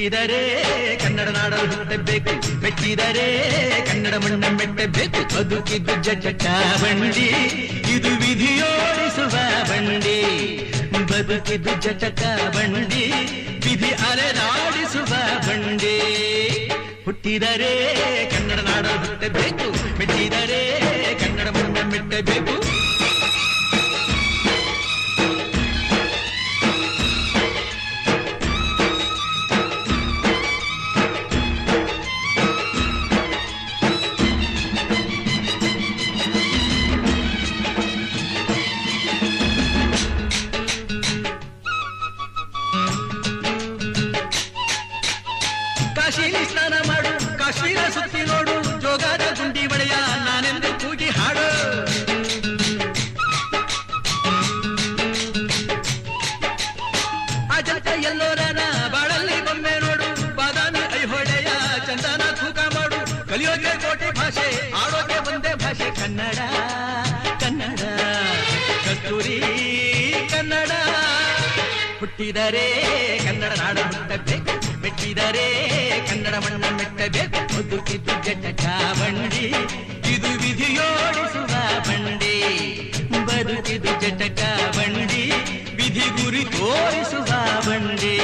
ಹುಟ್ಟಿದರೆ ಕನ್ನಡ ನಾಡಲು ಹುಟ್ಟಬೇಕು, ಮೆಟ್ಟಿದರೆ ಕನ್ನಡ ಮಣ್ಣ ಮೆಟ್ಟಬೇಕು. ಬದುಕಿದ್ದು ಜಟಕ ಬಂಡಿ, ಇದು ವಿಧಿಯೋಡಿಸುವ ಬಂಡಿ. ಬದುಕಿದ್ದು ಜಟಕ ಬಂಡಿ, ವಿಧಿ ಅಲೆದಾಡಿಸುವ ಬಂಡಿ. ಹುಟ್ಟಿದರೆ ಕನ್ನಡ ನಾಡಲು ಹುಟ್ಟಬೇಕು, ಮೆಟ್ಟಿದರೆ ಕನ್ನಡ ಮಣ್ಣ ಮೆಟ್ಟಬೇಕು. ಕಾಶಿಲಿ ಸ್ನಾನ ಮಾಡು, ಕಾಶ್ಮೀರ ಸುತ್ತಿ ನೋಡು, ಜೋಗದ ಗುಂಡಿ ಬಳೆಯ ನಾನೆಂದು ಕೂಗಿ ಹಾಡು. ಅಜಂತ ಎಲ್ಲೋರನ ಬಾಳಲ್ಲಿ ಬೊಮ್ಮೆ ನೋಡು, ಬಾದಾಮಿ ಐಹೊಳೆಯ ಚಂದನ ತೂಕ ಮಾಡು. ಕಲಿಯೋಕೆ ಕೋಟಿ ಭಾಷೆ, ಆಡೋಕೆ ಒಂದೇ ಭಾಷೆ ಕನ್ನಡ. ಕನ್ನಡ ಕಸ್ತೂರಿ ಕನ್ನಡ. ಹುಟ್ಟಿದರೆ ಕನ್ನಡ ನಾಡ ಹುಟ್ಟಬೇಕು, ಮೆಟ್ಟಿದರೆ ಕನ್ನಡ ಮಣ್ಣ ಮೆಟ್ಟಬೇಕು. ಬದುಕಿದ್ದು ಜಟಕ ಬಂಡಿ, ಇದು ವಿಧಿಯೋಡಿಸುವ ಬಂಡಿ. ಬದುಕಿದ್ದು ಜಟಕ ಬಂಡಿ, ವಿಧಿ ಗುರಿ ತೋರಿಸುವ ಬಂಡಿ.